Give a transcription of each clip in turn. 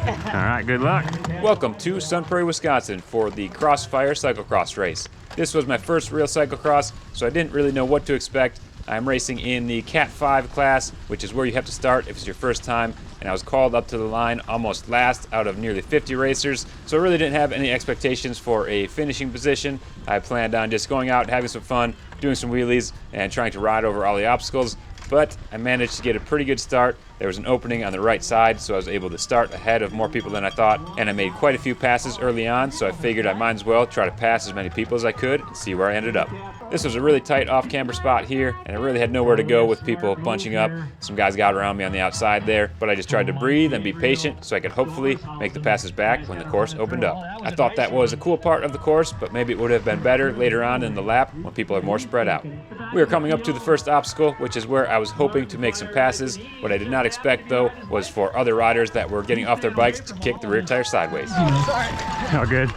All right, good luck. Welcome to Sun Prairie, Wisconsin for the Crossfire Cyclocross race. This was my first real cyclocross, so I didn't really know what to expect. I'm racing in the Cat 5 class, which is where you have to start if it's your first time, and I was called up to the line almost last out of nearly 50 racers, so I really didn't have any expectations for a finishing position. I planned on just going out, having some fun, doing some wheelies, and trying to ride over all the obstacles, but I managed to get a pretty good start. There was an opening on the right side, so I was able to start ahead of more people than I thought, and I made quite a few passes early on, so I figured I might as well try to pass as many people as I could and see where I ended up. This was a really tight off-camber spot here, and I really had nowhere to go with people bunching up. Some guys got around me on the outside there, but I just tried to breathe and be patient so I could hopefully make the passes back when the course opened up. I thought that was a cool part of the course, but maybe it would have been better later on in the lap when people are more spread out. We were coming up to the first obstacle, which is where I was hoping to make some passes. What I did not expect, though, was for other riders that were getting off their bikes to kick the rear tire sideways. Oh, good.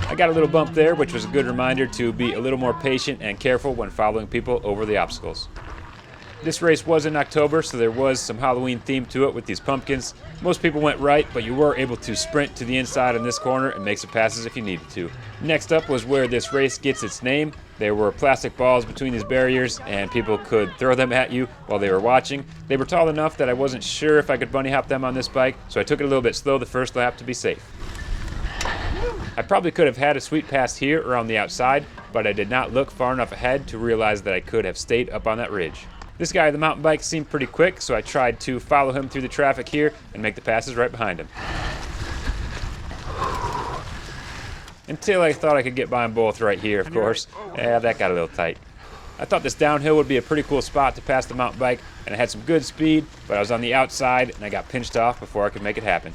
I got a little bump there, which was a good reminder to be a little more patient and careful when following people over the obstacles. This race was in October, so there was some Halloween theme to it with these pumpkins. Most people went right, but you were able to sprint to the inside in this corner and make some passes if you needed to. Next up was where this race gets its name. There were plastic balls between these barriers, and people could throw them at you while they were watching. They were tall enough that I wasn't sure if I could bunny hop them on this bike, so I took it a little bit slow the first lap to be safe. I probably could have had a sweet pass here or on the outside, but I did not look far enough ahead to realize that I could have stayed up on that ridge. This guy on the mountain bike seemed pretty quick, so I tried to follow him through the traffic here and make the passes right behind him. Until I thought I could get by them both right here, of course. Yeah, that got a little tight. I thought this downhill would be a pretty cool spot to pass the mountain bike, and I had some good speed, but I was on the outside and I got pinched off before I could make it happen.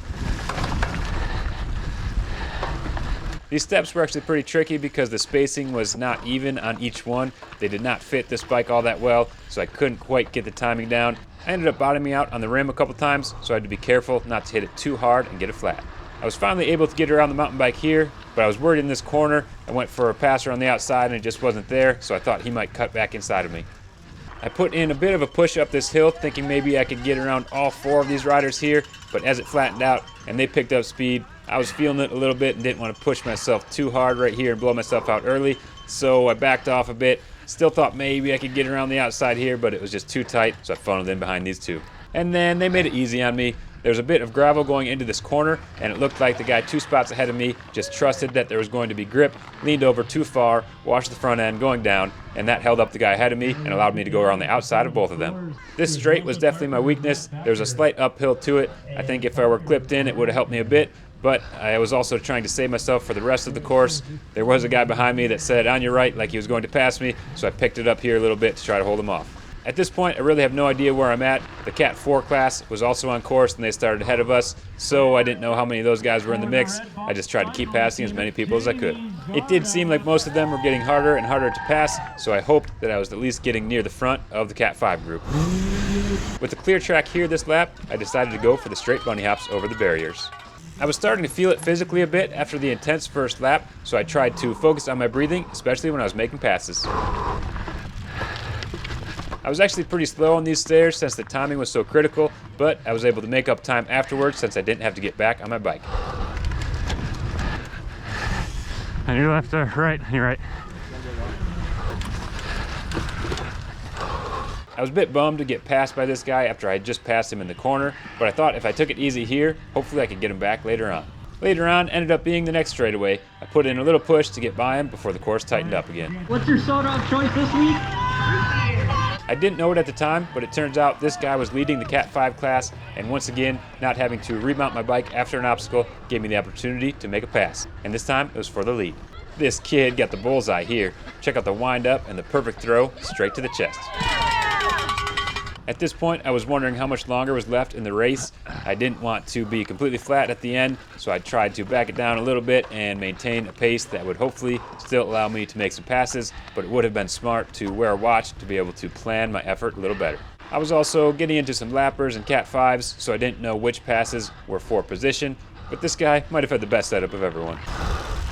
These steps were actually pretty tricky because the spacing was not even on each one. They did not fit this bike all that well, so I couldn't quite get the timing down. I ended up bottoming out on the rim a couple times, so I had to be careful not to hit it too hard and get it flat. I was finally able to get around the mountain bike here, but I was worried in this corner. I went for a passer on the outside and it just wasn't there, so I thought he might cut back inside of me. I put in a bit of a push up this hill, thinking maybe I could get around all four of these riders here, but as it flattened out and they picked up speed, I was feeling it a little bit and didn't want to push myself too hard right here and blow myself out early, so I backed off a bit. Still thought maybe I could get around the outside here, but it was just too tight, so I funneled in behind these two. And then they made it easy on me. There's a bit of gravel going into this corner, and it looked like the guy 2 spots ahead of me just trusted that there was going to be grip, leaned over too far, washed the front end going down, and that held up the guy ahead of me and allowed me to go around the outside of both of them. This straight was definitely my weakness. There's a slight uphill to it. I think if I were clipped in, it would have helped me a bit, but I was also trying to save myself for the rest of the course. There was a guy behind me that said, "On your right," like he was going to pass me, so I picked it up here a little bit to try to hold him off. At this point, I really have no idea where I'm at. The Cat 4 class was also on course and they started ahead of us, so I didn't know how many of those guys were in the mix. I just tried to keep passing as many people as I could. It did seem like most of them were getting harder and harder to pass, so I hoped that I was at least getting near the front of the Cat 5 group. With the clear track here this lap, I decided to go for the straight bunny hops over the barriers. I was starting to feel it physically a bit after the intense first lap, so I tried to focus on my breathing, especially when I was making passes. I was actually pretty slow on these stairs since the timing was so critical, but I was able to make up time afterwards since I didn't have to get back on my bike. On your left or right? On your right. I was a bit bummed to get passed by this guy after I had just passed him in the corner, but I thought if I took it easy here, hopefully I could get him back later on. Later on ended up being the next straightaway. I put in a little push to get by him before the course tightened up again. What's your soda of choice this week? I didn't know it at the time, but it turns out this guy was leading the Cat 5 class, and once again, not having to remount my bike after an obstacle gave me the opportunity to make a pass, and this time it was for the lead. This kid got the bullseye here. Check out the wind up and the perfect throw straight to the chest. At this point, I was wondering how much longer was left in the race. I didn't want to be completely flat at the end, so I tried to back it down a little bit and maintain a pace that would hopefully still allow me to make some passes, but it would have been smart to wear a watch to be able to plan my effort a little better. I was also getting into some lappers and Cat 5s, so I didn't know which passes were for position, but this guy might have had the best setup of everyone.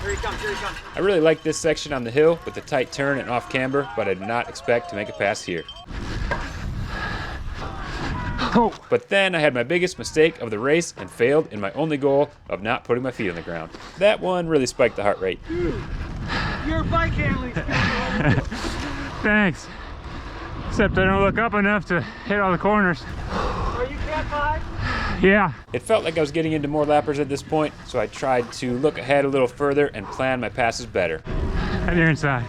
Here he comes, here he comes. I really liked this section on the hill with the tight turn and off camber, but I did not expect to make a pass here. Oh. But then I had my biggest mistake of the race and failed in my only goal of not putting my feet on the ground. That one really spiked the heart rate. Your bike handling skills. Thanks. Except I don't look up enough to hit all the corners. Are you Cat 5? Yeah. It felt like I was getting into more lappers at this point, so I tried to look ahead a little further and plan my passes better. And you're inside.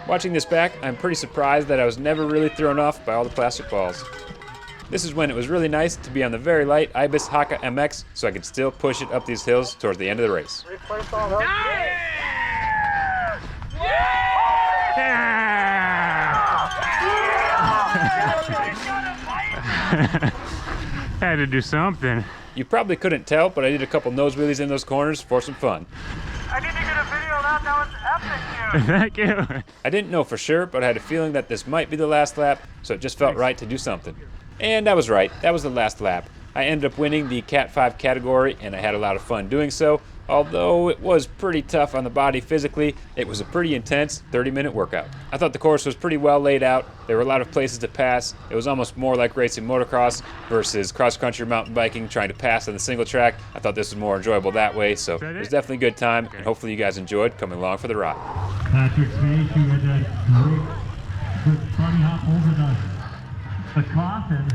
Watching this back, I'm pretty surprised that I was never really thrown off by all the plastic balls. This is when it was really nice to be on the very light Ibis Haka MX so I could still push it up these hills towards the end of the race. Had to do something. You probably couldn't tell, but I did a couple nose wheelies in those corners for some fun. I need to get a video of that. That was epic, dude. Thank you. I didn't know for sure, but I had a feeling that this might be the last lap, so it just felt right to do something. And I was right, that was the last lap. I ended up winning the Cat 5 category, and I had a lot of fun doing so. Although it was pretty tough on the body physically, it was a pretty intense 30-minute workout. I thought the course was pretty well laid out. There were a lot of places to pass. It was almost more like racing motocross versus cross-country mountain biking, trying to pass on the single track. I thought this was more enjoyable that way, so it was definitely a good time, and hopefully you guys enjoyed coming along for the ride. Patrick Smage, who had a great bunny hop over the cloth and